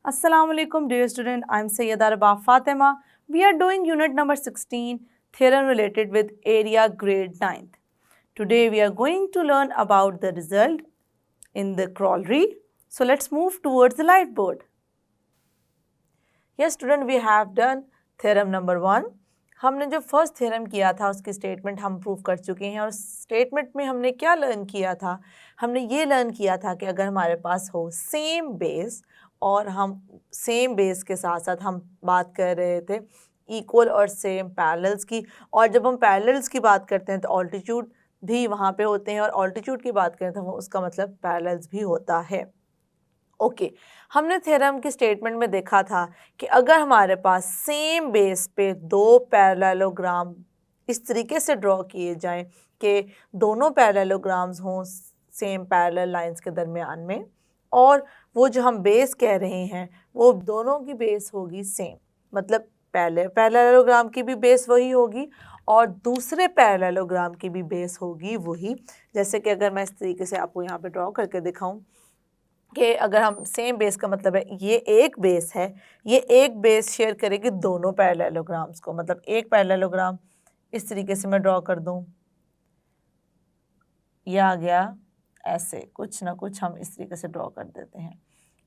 Assalamualaikum dear student, I am Sayyida Rabah Fatima. We are doing unit number 16, theorem related with area grade 9th. Today we are going to learn about the result in the corollary. So let's move towards the light board. Yes student, we have done theorem number 1. हमने जो first theorem किया था उसकी statement हम prove कर चुके हैं और स्टेटमेंट में हमने क्या लर्न किया था, हमने ये लर्न किया था कि अगर हमारे पास हो सेम बेस और हम सेम बेस के साथ साथ हम बात कर रहे थे इक्वल और सेम पैरेलल्स की, और जब हम पैरेलल्स की बात करते हैं तो ऑल्टीट्यूड भी वहाँ पे होते हैं और ऑल्टीट्यूड की बात करें तो उसका मतलब पैरेलल्स भी होता है। ओके हमने थ्योरम की स्टेटमेंट में देखा था कि अगर हमारे पास सेम बेस पे दो पैरेललोग्राम इस तरीके से ड्रॉ किए जाएं कि दोनों पैरेललोग्राम्स हों सेम पैरेलल लाइंस के दरमियान में, और वो जो हम बेस कह रहे हैं वो दोनों की बेस होगी सेम, मतलब पहले पैरेललोग्राम की भी बेस वही होगी और दूसरे पैरेललोग्राम की भी बेस होगी वही। जैसे कि अगर मैं इस तरीके से आपको यहाँ पे ड्रॉ करके दिखाऊं कि अगर हम सेम बेस का मतलब है ये एक बेस है, ये एक बेस शेयर करेगी दोनों पैरेललोग्राम्स को, मतलब एक पैरेललोग्राम इस तरीके से मैं ड्रॉ कर दूं, ये आ गया ऐसे, कुछ ना कुछ हम इस तरीके से ड्रॉ कर देते हैं।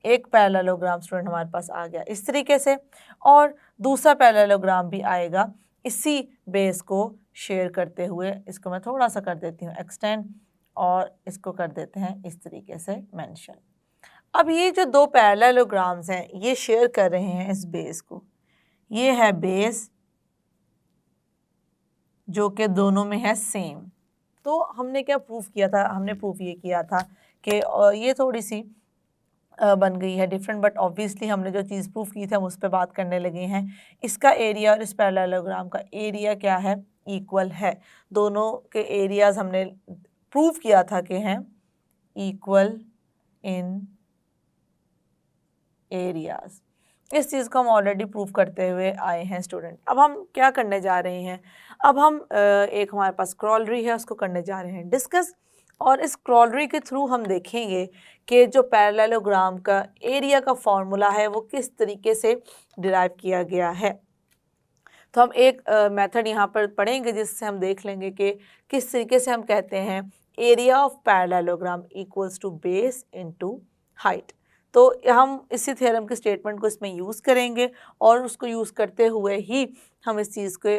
एक पैरेललोग्राम स्टूडेंट हमारे पास आ गया इस तरीके से, और दूसरा पैरेललोग्राम भी आएगा इसी बेस को शेयर करते हुए। इसको मैं थोड़ा सा कर देती हूँ एक्सटेंड और इसको कर देते हैं इस तरीके से मेंशन। अब ये जो दो पैरेललोग्राम्स हैं ये शेयर कर रहे हैं इस बेस को, ये है बेस जो कि दोनों में है सेम। तो हमने क्या प्रूफ किया था, हमने प्रूफ ये किया था कि ये थोड़ी सी बन गई है डिफरेंट, बट ऑब्वियसली हमने जो चीज़ प्रूफ की थी हम उस पर बात करने लगे हैं। इसका एरिया और इस पैरेललोग्राम का एरिया क्या है, इक्वल है। दोनों के एरियाज हमने प्रूफ किया था कि हैं इक्वल इन एरियाज। इस चीज़ को हम ऑलरेडी प्रूव करते हुए आए हैं स्टूडेंट। अब हम क्या करने जा रहे हैं, अब हम एक हमारे पास क्रॉलरी है उसको करने जा रहे हैं डिस्कस, और इस क्रॉलरी के थ्रू हम देखेंगे कि जो पैरेललोग्राम का एरिया का फॉर्मूला है वो किस तरीके से डिराइव किया गया है। तो हम एक मेथड यहाँ पर पढ़ेंगे जिससे हम देख लेंगे कि किस तरीके से हम कहते हैं area of parallelogram equals to base into height. तो हम इसी थ्योरम के स्टेटमेंट को इसमें यूज़ करेंगे और उसको यूज़ करते हुए ही हम इस चीज़ के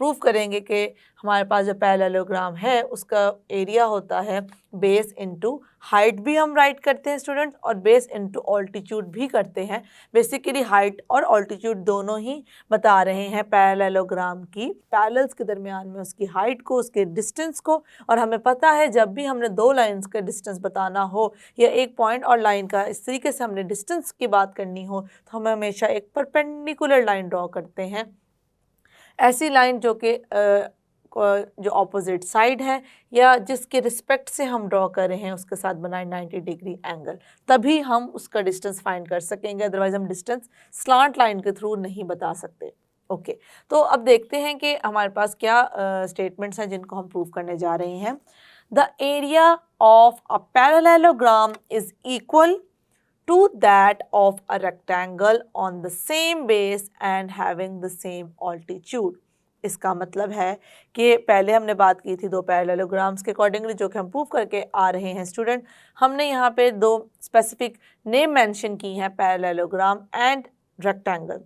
प्रूव करेंगे कि हमारे पास जो पैरेललोग्राम है उसका एरिया होता है बेस इनटू हाइट भी हम राइट करते हैं स्टूडेंट, और बेस इनटू ऑल्टीट्यूड भी करते हैं। बेसिकली हाइट और ऑल्टीट्यूड दोनों ही बता रहे हैं पैरेललोग्राम की पैरेलल्स के दरमियान में उसकी हाइट को, उसके डिस्टेंस को। और हमें पता है जब भी हमने दो लाइंस का डिस्टेंस बताना हो या एक पॉइंट और लाइन का इस तरीके से हमने डिस्टेंस की बात करनी हो तो हम हमेशा एक परपेंडिकुलर लाइन ड्रॉ करते हैं, ऐसी लाइन जो कि जो ऑपोजिट साइड है या जिसके रिस्पेक्ट से हम ड्रॉ कर रहे हैं उसके साथ बनाए 90 डिग्री एंगल, तभी हम उसका डिस्टेंस फाइंड कर सकेंगे। अदरवाइज हम डिस्टेंस स्लांट लाइन के थ्रू नहीं बता सकते। ओके तो अब देखते हैं कि हमारे पास क्या स्टेटमेंट्स हैं जिनको हम प्रूव करने जा रहे हैं। The area of a parallelogram is equal to that of a rectangle on the same base and having the same altitude। इसका मतलब है कि पहले हमने बात की थी दो पैरेललोग्राम्स के अकॉर्डिंगली जो कि हम प्रूव करके आ रहे हैं स्टूडेंट। हमने यहाँ पे दो स्पेसिफिक नेम मेंशन की हैं, पैरेललोग्राम एंड रेक्टेंगल।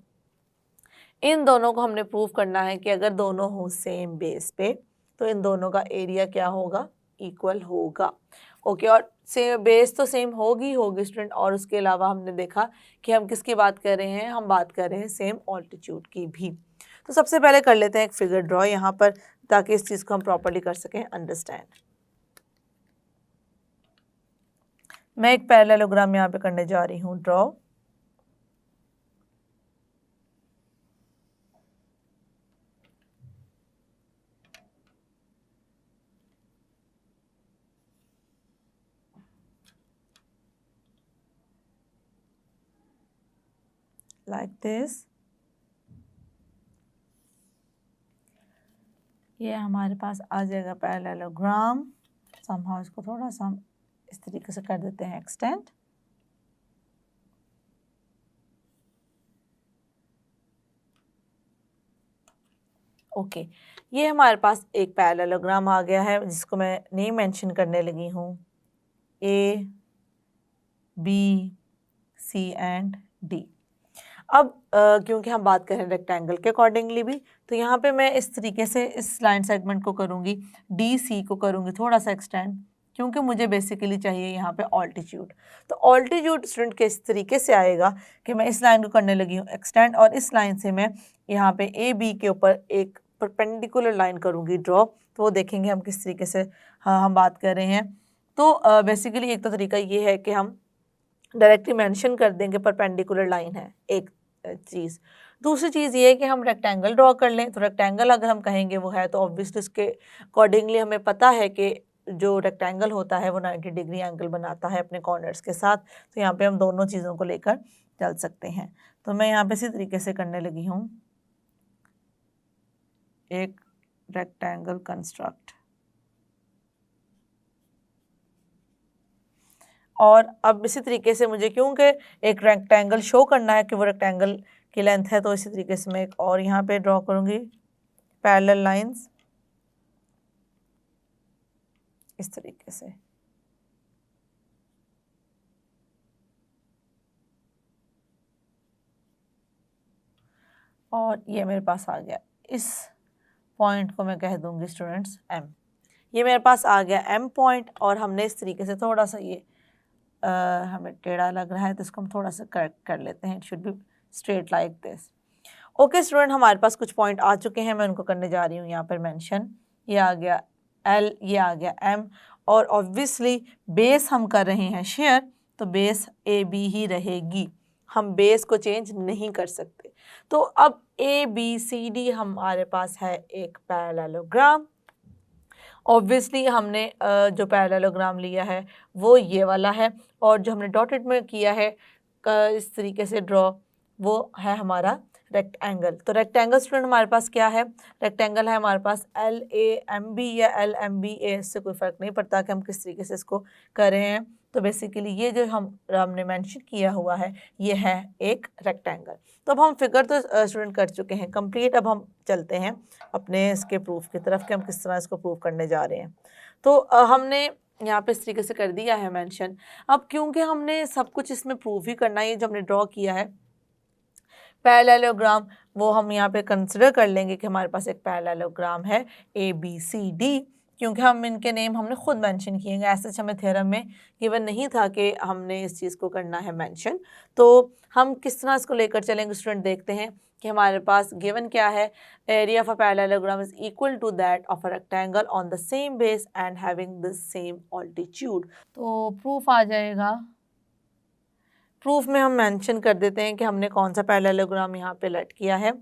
इन दोनों को हमने प्रूव करना है कि अगर दोनों हों सेम बेस पे तो इन दोनों का एरिया क्या होगा, इक्वल होगा। ओके और सेम बेस तो सेम होगी स्टूडेंट, और उसके अलावा हमने देखा कि हम किसकी बात कर रहे हैं, हम बात कर रहे हैं सेम ऑल्टीट्यूड की भी। तो सबसे पहले कर लेते हैं एक फिगर ड्रॉ यहाँ पर ताकि इस चीज़ को हम प्रॉपर्ली कर सकें अंडरस्टैंड। मैं एक पैरेललोग्राम यहाँ पे करने जा रही हूँ ड्रॉ। लाइक दिस, ये हमारे पास आ जाएगा पैरेललोग्राम। समहाउ इसको थोड़ा सा हम इस तरीके से कर देते हैं एक्सटेंड। ओके, ये हमारे पास एक पैरेललोग्राम आ गया है जिसको मैं नेम मेंशन करने लगी हूँ, A B C and D. अब क्योंकि हम बात कर रहे हैं रेक्टेंगल के अकॉर्डिंगली भी, तो यहाँ पे मैं इस तरीके से इस लाइन सेगमेंट को करूँगी, डी सी को करूँगी थोड़ा सा एक्सटेंड, क्योंकि मुझे बेसिकली चाहिए यहाँ पे ऑल्टीट्यूड। तो ऑल्टीट्यूड स्टूडेंट के इस तरीके से आएगा कि मैं इस लाइन को करने लगी हूँ एक्सटेंड, और इस लाइन से मैं यहाँ पे ए बी के ऊपर एक परपेंडिकुलर लाइन करूँगी ड्रॉ। तो वो देखेंगे हम किस तरीके से हम बात कर रहे हैं। तो बेसिकली एक तो तरीका ये है कि हम डायरेक्टली मेंशन कर देंगे परपेंडिकुलर लाइन है एक चीज़। दूसरी चीज़ ये है कि हम रेक्टेंगल ड्रॉ कर लें। तो रेक्टेंगल अगर हम कहेंगे वो है, तो ऑब्वियसली उसके अकॉर्डिंगली हमें पता है कि जो रेक्टेंगल होता है वो 90 डिग्री एंगल बनाता है अपने कॉर्नर्स के साथ। तो यहाँ पे हम दोनों चीज़ों को लेकर चल सकते हैं। तो मैं यहाँ पे इसी तरीके से करने लगी हूँ एक रेक्टेंगल कंस्ट्रक्ट, और अब इसी तरीके से मुझे क्योंकि एक रेक्टेंगल शो करना है कि वो रेक्टेंगल की लेंथ है, तो इसी तरीके से मैं एक और यहाँ पे ड्रॉ करूँगी पैरेलल लाइंस इस तरीके से। और ये मेरे पास आ गया, इस पॉइंट को मैं कह दूँगी स्टूडेंट्स एम। ये मेरे पास आ गया एम पॉइंट, और हमने इस तरीके से थोड़ा सा ये हमें टेढ़ा लग रहा है तो इसको हम थोड़ा सा करेक्ट कर लेते हैं। It should be straight like this. Okay student, हमारे पास कुछ पॉइंट आ चुके हैं, मैं उनको करने जा रही हूँ यहाँ पर मेंशन। ये आ गया एल, ये आ गया एम, और ऑब्वियसली बेस हम कर रहे हैं शेयर, तो बेस ए बी ही रहेगी, हम बेस को चेंज नहीं कर सकते। तो अब ए बी सी डी हमारे पास है एक पैरेललोग्राम। ऑब्वियसली हमने जो पैरेललोग्राम लिया है वो ये वाला है, और जो हमने डॉटेड में किया है इस तरीके से ड्रॉ, वो है हमारा रेक्टेंगल। तो रेक्टेंगल स्टूडेंट हमारे पास क्या है, रेक्टेंगल है हमारे पास एल ए एम बी या एल एम बी ए, इससे कोई फ़र्क नहीं पड़ता कि हम किस तरीके से इसको कर रहे हैं। तो बेसिकली ये जो हमने मेंशन किया हुआ है ये है एक रेक्टेंगल। तो अब हम फिगर तो स्टूडेंट कर चुके हैं कंप्लीट। अब हम चलते हैं अपने इसके प्रूफ की तरफ कि हम किस तरह इसको प्रूव करने जा रहे हैं। तो हमने यहाँ पे इस तरीके से कर दिया है मेंशन। अब क्योंकि हमने सब कुछ इसमें प्रूफ ही करना है, ये जो हमने ड्रॉ किया है पैरेललोग्राम, वो हम यहाँ पे कंसिडर कर लेंगे कि हमारे पास एक पैरेललोग्राम है ए बी सी डी, क्योंकि हम इनके नेम हमने खुद मेंशन किए हैं। ऐसे हमें थ्योरम में गिवन नहीं था कि हमने इस चीज़ को करना है मेंशन। तो हम किस तरह इसको लेकर चलेंगे स्टूडेंट, देखते हैं कि हमारे पास गिवन क्या है। Area of a parallelogram is equal to that of a rectangle on the same base and having the same altitude. तो प्रूफ आ जाएगा, प्रूफ में हम मेंशन कर देते हैं कि हमने कौन सा पैरेललोग्राम यहाँ पे लेट किया है।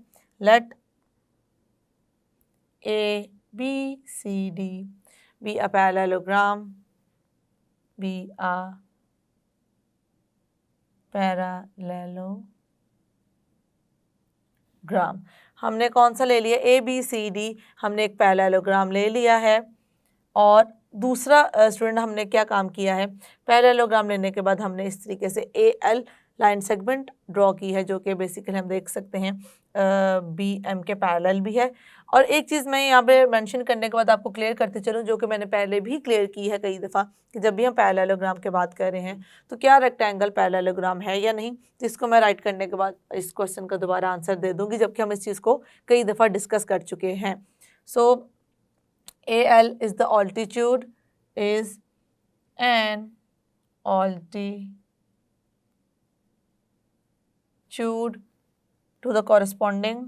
Let A B C D be a parallelogram, be a parallelogram. हमने कौन सा ले लिया, ए बी सी डी, हमने एक पैरेललोग्राम ले लिया है। और दूसरा स्टूडेंट हमने क्या काम किया है, पैरेललोग्राम लेने के बाद हमने इस तरीके से A L line segment draw की है, जो कि बेसिकली हम देख सकते हैं बी एम के पैरेलल भी है। और एक चीज़ मैं यहाँ पे मेंशन करने के बाद आपको क्लियर करते चलूँ, जो कि मैंने पहले भी क्लियर की है कई दफ़ा, कि जब भी हम पैरेललोग्राम की बात कर रहे हैं तो क्या रेक्टेंगल पैरेललोग्राम है या नहीं। तो इसको मैं राइट करने के बाद इस क्वेश्चन का दोबारा आंसर दे दूँगी, जबकि हम इस चीज़ को कई दफ़ा डिस्कस कर चुके हैं। सो AL is the altitude, is an altitude to the corresponding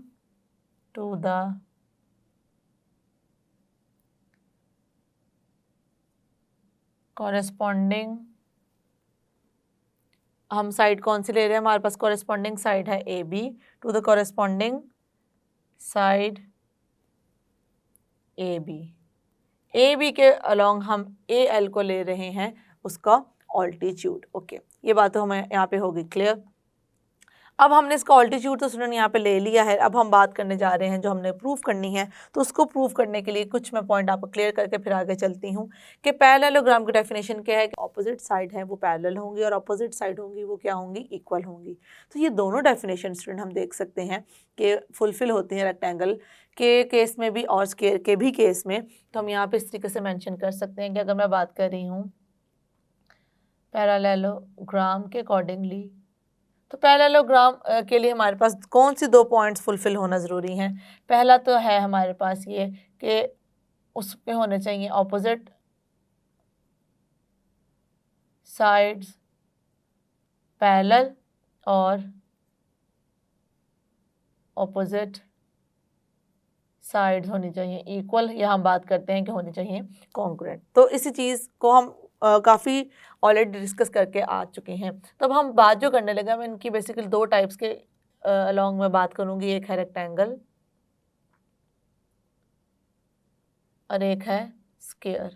हम साइड कौन सी ले रहे हैं, हमारे पास कॉरेस्पॉन्डिंग साइड है A B, to the corresponding side A B. A B के अलोंग हम ए एल को ले रहे हैं उसका ऑल्टीट्यूड। ओके, ये बात तो हमें यहाँ पे होगी क्लियर। अब हमने इसका ऑल्टीट्यूड तो स्टूडेंट यहाँ पे ले लिया है, अब हम बात करने जा रहे हैं जो हमने प्रूफ करनी है। तो उसको प्रूफ करने के लिए कुछ मैं पॉइंट आपको क्लियर करके फिर आगे चलती हूँ कि पैरेललोग्राम की डेफिनेशन क्या है कि ऑपोजिट साइड है वो पैरेलल होंगी और ऑपोजिट साइड होंगी वो क्या होंगी, इक्वल होंगी। तो ये दोनों डेफिनेशन स्टूडेंट हम देख सकते हैं कि फुलफिल होती हैं रेक्टेंगल के केस में भी और स्क्वायर के भी केस में। तो हम यहाँ पे इस तरीके से मेंशन कर सकते हैं कि अगर मैं बात कर रही हूँ पैरेललोग्राम के अकॉर्डिंगली, तो पैरेललोग्राम के लिए हमारे पास कौन सी दो पॉइंट्स फुलफिल होना ज़रूरी हैं। पहला तो है हमारे पास ये कि उस पे होने चाहिए ऑपोजिट साइड्स पैरेलल और ऑपोजिट साइड्स होनी चाहिए इक्वल, या हम बात करते हैं कि होनी चाहिए कॉन्ग्रुएंट। तो इसी चीज़ को हम काफ़ी ऑलरेडी डिस्कस करके आ चुके हैं। तब हम बात जो करने लगे, मैं इनकी बेसिकली दो टाइप्स के अलॉन्ग में बात करूँगी, एक है रेक्टेंगल और एक है स्क्वायर।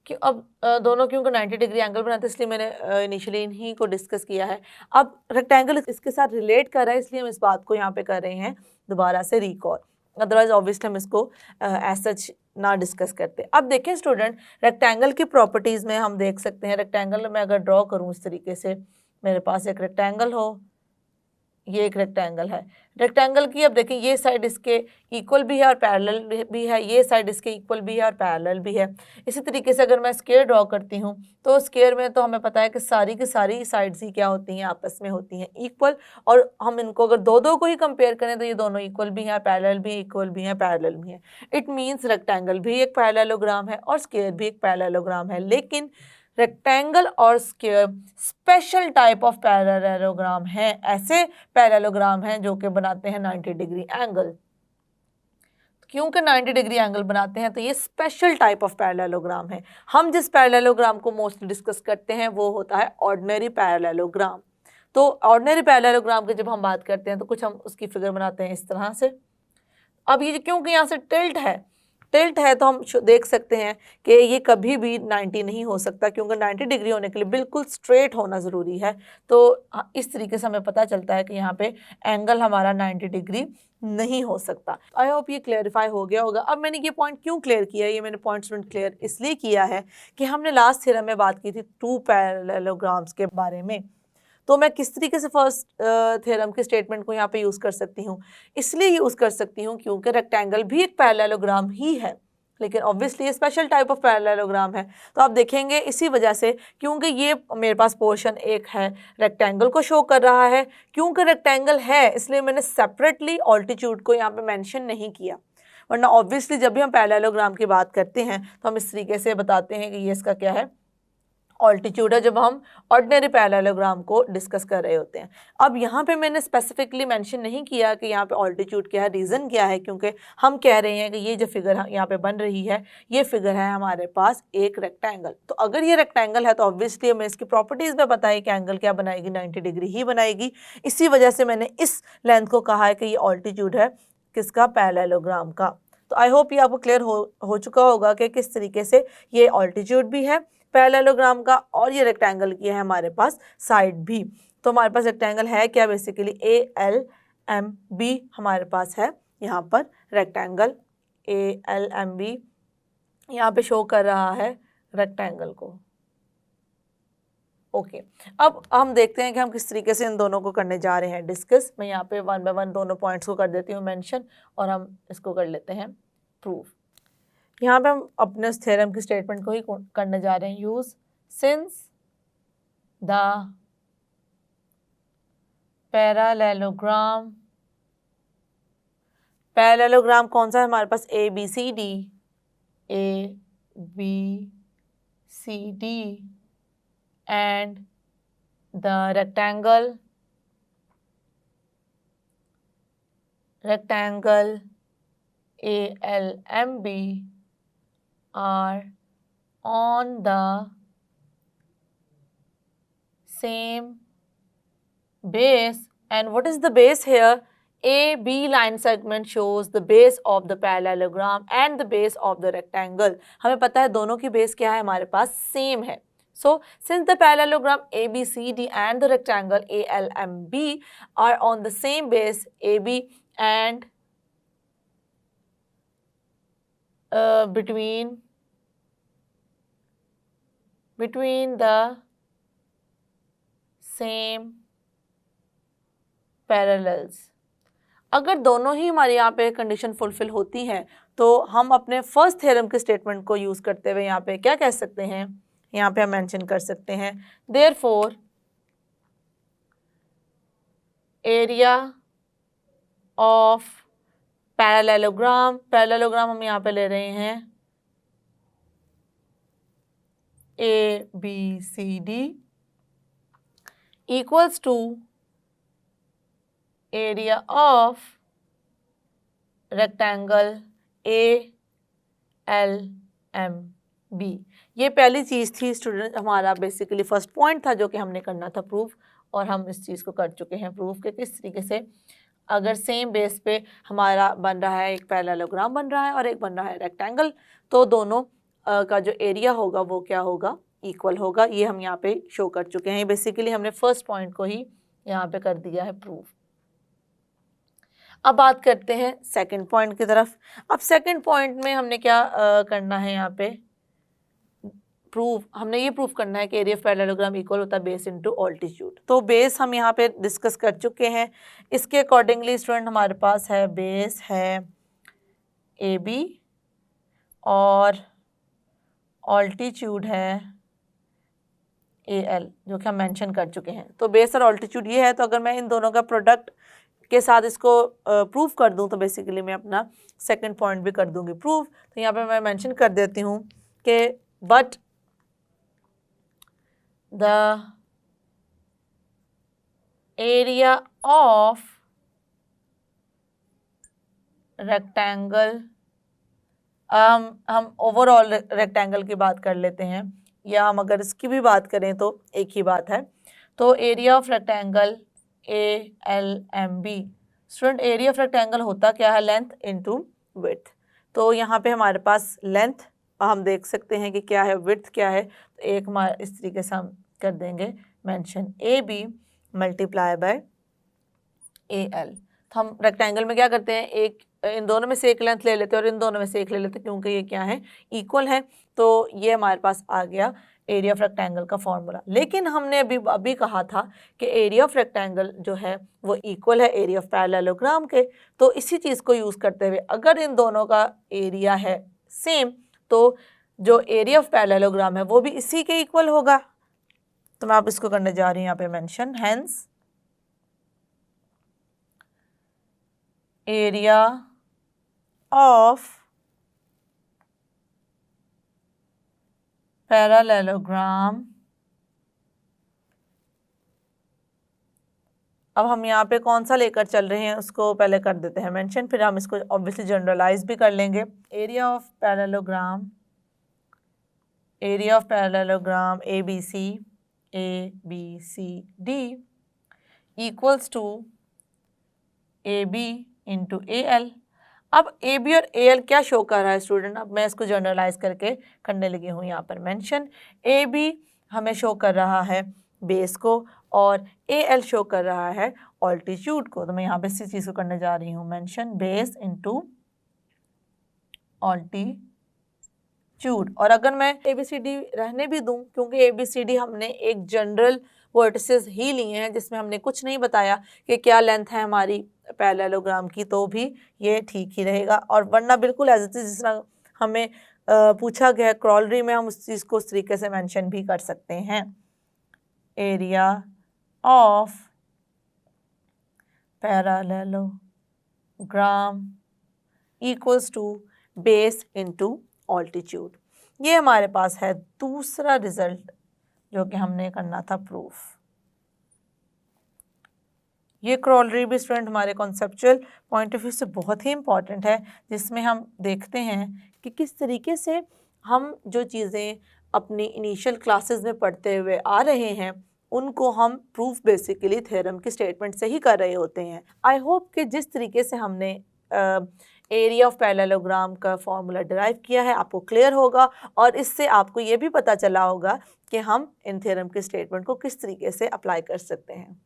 क्यों अब दोनों क्योंकि 90 डिग्री एंगल बनाते हैं, इसलिए मैंने इनिशियली इन्हीं को डिस्कस किया है। अब रेक्टेंगल इसके साथ रिलेट कर रहा है, इसलिए हम इस बात को यहाँ पे कर रहे हैं दोबारा से रिकॉल, अदरवाइज ऑब्वियसली हम इसको एज सच ना डिस्कस करते। अब देखें स्टूडेंट, रेक्टेंगल की प्रॉपर्टीज़ में हम देख सकते हैं, रेक्टेंगल में अगर ड्रॉ करूँ इस तरीके से, मेरे पास एक रेक्टेंगल हो, ये एक रेक्टेंगल है। रेक्टेंगल की अब देखें ये साइड इसके इक्वल भी है और पैरेलल भी है, ये साइड इसके इक्वल भी है और पैरेलल भी है। इसी तरीके से अगर मैं स्क्वायर ड्रॉ करती हूँ तो स्क्वायर में तो हमें पता है कि सारी की सारी साइड्स ही क्या होती हैं, आपस में होती हैं इक्वल। और हम इनको अगर दो दो को ही कंपेयर करें तो ये दोनों इक्वल भी हैं, पैरेलल भी, इक्वल भी हैं, पैरेलल भी हैं। इट मीन्स रेक्टेंगल भी एक पैरेललोग्राम है और स्क्वायर भी एक पैरेललोग्राम है। लेकिन रेक्टेंगल और square special type of parallelogram हैं, ऐसे पैरेललोग्राम हैं जो कि बनाते हैं 90 डिग्री एंगल। क्योंकि 90 डिग्री एंगल बनाते हैं तो ये स्पेशल टाइप ऑफ पैरेललोग्राम है। हम जिस पैरेललोग्राम को मोस्टली डिस्कस करते हैं वो होता है ऑर्डिनरी पैरेललोग्राम। तो ऑर्डिनरी पैरेललोग्राम की जब हम बात करते हैं तो कुछ हम उसकी फिगर बनाते हैं इस तरह से। अब ये क्योंकि यहाँ से टिल्ट है तो हम देख सकते हैं कि ये कभी भी 90 नहीं हो सकता, क्योंकि 90 डिग्री होने के लिए बिल्कुल स्ट्रेट होना ज़रूरी है। तो इस तरीके से हमें पता चलता है कि यहाँ पे एंगल हमारा 90 डिग्री नहीं हो सकता। आई होप ये क्लेरिफाई हो गया होगा। अब मैंने ये पॉइंट क्यों क्लियर किया है, ये मैंने पॉइंट स्टूडेंट क्लियर इसलिए किया है कि हमने लास्ट थ्योरम में बात की थी टू पैरेललोग्राम्स के बारे में। तो मैं किस तरीके से फर्स्ट थ्योरम के स्टेटमेंट को यहाँ पे यूज़ कर सकती हूँ, इसलिए यूज़ कर सकती हूँ क्योंकि रेक्टेंगल भी एक पैरेललोग्राम ही है, लेकिन ऑब्वियसली ये स्पेशल टाइप ऑफ पैरेललोग्राम है। तो आप देखेंगे इसी वजह से, क्योंकि ये मेरे पास पोर्शन एक है रेक्टेंगल को शो कर रहा है, क्योंकि रेक्टेंगल है इसलिए मैंने सेपरेटली ऑल्टीट्यूड को यहाँ पे मेंशन नहीं किया। वरना ऑब्वियसली जब भी हम पैरेललोग्राम की बात करते हैं तो हम इस तरीके से बताते हैं कि ये इसका क्या है, ऑल्टीट्यूड है, जब हम ऑर्डिनरी पैरेललोग्राम को डिस्कस कर रहे होते हैं। अब यहाँ पे मैंने स्पेसिफिकली मेंशन नहीं किया कि यहाँ पे ऑल्टीट्यूड क्या है, रीज़न क्या है, क्योंकि हम कह रहे हैं कि ये जो फिगर यहाँ पे बन रही है ये फिगर है हमारे पास एक रेक्टेंगल। तो अगर ये रेक्टेंगल है तो ऑब्वियसली हमें इसकी प्रॉपर्टीज़ में पता है कि एंगल क्या बनाएगी, 90 डिग्री ही बनाएगी। इसी वजह से मैंने इस लेंथ को कहा है कि ये ऑल्टीट्यूड है किसका, पैरेललोग्राम का। तो आई होप ये आपको क्लियर हो चुका होगा कि किस तरीके से ये ऑल्टीट्यूड भी है पैरेललोग्राम का और ये रेक्टेंगल की है हमारे पास साइड भी। तो हमारे पास रेक्टेंगल है क्या, बेसिकली ALMB हमारे पास है यहाँ पर रेक्टेंगल ALMB यहाँ पे शो कर रहा है रेक्टेंगल को। ओके, अब हम देखते हैं कि हम किस तरीके से इन दोनों को करने जा रहे हैं डिस्कस। मैं यहाँ पे वन बाय वन दोनों पॉइंट्स को कर देती हूँ मेंशन और हम इसको कर लेते हैं प्रूफ। यहाँ पे हम अपने उस थ्योरम की स्टेटमेंट को ही करने जा रहे हैं, यूज सिंस द पैरेललोग्राम कौन सा है हमारे पास, ABCD and the rectangle ALMB are on the same base. And what is the base here? AB line segment shows the base of the parallelogram and the base of the rectangle. हमें पता है दोनों की base क्या है, हमारे पास same है, So since the parallelogram ABCD and the rectangle ALMB are on the same base AB and between the same parallels, अगर दोनों ही हमारे यहाँ पे कंडीशन फुलफिल होती हैं तो हम अपने फर्स्ट थ्योरम के स्टेटमेंट को यूज़ करते हुए यहाँ पे क्या कह सकते हैं, यहाँ पे हम मेंशन कर सकते हैं therefore area of parallelogram, parallelogram हम यहाँ पे ले रहे हैं ABCD equals to area of rectangle ALMB। ये पहली चीज़ थी स्टूडेंट, हमारा बेसिकली फर्स्ट पॉइंट था जो कि हमने करना था प्रूफ, और हम इस चीज़ को कर चुके हैं प्रूफ के किस तरीके से अगर सेम बेस पे हमारा बन रहा है, एक पैरेललोग्राम बन रहा है और एक बन रहा है रेक्टेंगल, तो दोनों का जो एरिया होगा वो क्या होगा, इक्वल होगा। ये हम यहाँ पे शो कर चुके हैं। बेसिकली हमने फर्स्ट पॉइंट को ही यहाँ पे कर दिया है प्रूफ। अब बात करते हैं सेकंड पॉइंट की तरफ। अब सेकंड पॉइंट में हमने क्या करना है, यहाँ पे प्रूफ, हमने ये प्रूफ करना है कि एरिया ऑफ पैरेललोग्राम इक्वल होता है बेस इनटू ऑल्टीट्यूड। तो बेस हम यहाँ पे डिस्कस कर चुके हैं। इसके अकॉर्डिंगली स्टूडेंट हमारे पास है बेस है AB और ऑल्टीट्यूड है AL, जो कि हम मेंशन कर चुके हैं। तो बेस और ऑल्टीट्यूड ये है, तो अगर मैं इन दोनों का प्रोडक्ट के साथ इसको प्रूफ कर दूं तो बेसिकली मैं अपना सेकंड पॉइंट भी कर दूंगी प्रूफ। तो यहाँ पे मैं मेंशन कर देती हूँ कि but the area of rectangle, हम ओवरऑल रेक्टेंगल की बात कर लेते हैं, या हम अगर इसकी भी बात करें तो एक ही बात है। तो area of rectangle ALMB, student area of rectangle होता क्या है, लेंथ इनटू विड्थ। तो यहाँ पे हमारे पास लेंथ हम देख सकते हैं कि क्या है, विड्थ क्या है, तो एक हमारा इस तरीके से हम कर देंगे mention AB multiply by AL। तो हम रेक्टेंगल में क्या करते हैं, एक इन दोनों में से एक लेंथ ले लेते हैं और इन दोनों में से एक ले लेते हैं, क्योंकि ये क्या है, इक्वल है। तो ये हमारे पास आ गया एरिया ऑफ रेक्टेंगल का फॉर्मूला। लेकिन हमने अभी कहा था कि एरिया ऑफ रेक्टेंगल जो है वो इक्वल है एरिया ऑफ पैरेललोग्राम के। तो इसी चीज़ को यूज़ करते हुए अगर इन दोनों का एरिया है सेम, तो जो एरिया ऑफ पैरेललोग्राम है वो भी इसी के इक्वल होगा। तो मैं आप इसको करने जा रही हूँ यहाँ पे mention, hence area of parallelogram. अब हम यहाँ पे कौन सा लेकर चल रहे हैं उसको पहले कर देते हैं मेंशन, फिर हम इसको ऑब्वियसली जनरलाइज भी कर लेंगे। Area of parallelogram, area of parallelogram ABCD equals to AB into AL। अब AB और AL क्या शो कर रहा है स्टूडेंट, अब मैं इसको जनरलाइज करके करने लगी हूँ यहाँ पर मेंशन। AB हमें शो कर रहा है बेस को और AL शो कर रहा है ऑल्टीट्यूड को। तो मैं यहाँ पे इसी चीज़ को करने जा रही हूँ मेंशन, बेस इंटू ऑल्टीट्यूड। और अगर मैं ABCD रहने भी दूँ, क्योंकि ABCD हमने एक जनरल वर्टिसेस ही लिए हैं जिसमें हमने कुछ नहीं बताया कि क्या लेंथ है हमारी पैरेललोग्राम की, तो भी ये ठीक ही रहेगा। और वरना बिल्कुल एज इट इज जिस तरह हमें पूछा गया क्रॉलरी में, हम उस चीज़ को उस तरीके से मेंशन भी कर सकते हैं। Area of parallelogram equals to base into altitude. ये हमारे पास है दूसरा रिजल्ट जो कि हमने करना था प्रूफ। ये क्रॉलरी भी स्टूडेंट हमारे कॉन्सेप्चुअल पॉइंट ऑफ व्यू से बहुत ही इंपॉर्टेंट है, जिसमें हम देखते हैं कि किस तरीके से हम जो चीज़ें अपनी इनिशियल क्लासेस में पढ़ते हुए आ रहे हैं उनको हम प्रूफ बेसिकली थ्योरम के स्टेटमेंट से ही कर रहे होते हैं। आई होप कि जिस तरीके से हमने एरिया ऑफ पैरेललोग्राम का फॉर्मूला डिराइव किया है, आपको क्लियर होगा और इससे आपको ये भी पता चला होगा कि हम इन थ्योरम के स्टेटमेंट को किस तरीके से अप्लाई कर सकते हैं।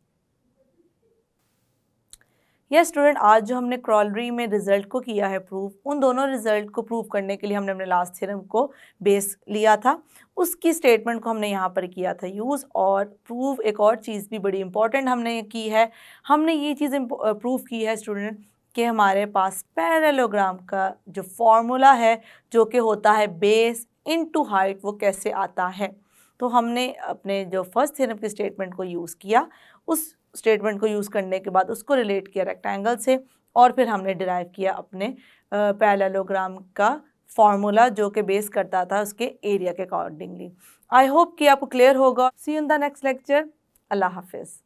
यस स्टूडेंट, आज जो हमने क्रॉलरी में रिजल्ट को किया है प्रूफ, उन दोनों रिजल्ट को प्रूव करने के लिए हमने अपने लास्ट थ्योरम को बेस लिया था, उसकी स्टेटमेंट को हमने यहाँ पर किया था यूज़। और प्रूव एक और चीज़ भी बड़ी इंपॉर्टेंट हमने की है, हमने ये चीज़ प्रूव की है स्टूडेंट कि हमारे पास पैरेललोग्राम का जो फॉर्मूला है जो कि होता है बेस इनटू हाइट, वो कैसे आता है। तो हमने अपने जो फर्स्ट थ्योरम की स्टेटमेंट को यूज़ किया, उस स्टेटमेंट को यूज़ करने के बाद उसको रिलेट किया रेक्टेंगल से, और फिर हमने डिराइव किया अपने पैरेललोग्राम का फॉर्मूला जो कि बेस करता था उसके एरिया के अकॉर्डिंगली। आई होप कि आपको क्लियर होगा। See you in the next lecture. अल्लाह हाफिज़।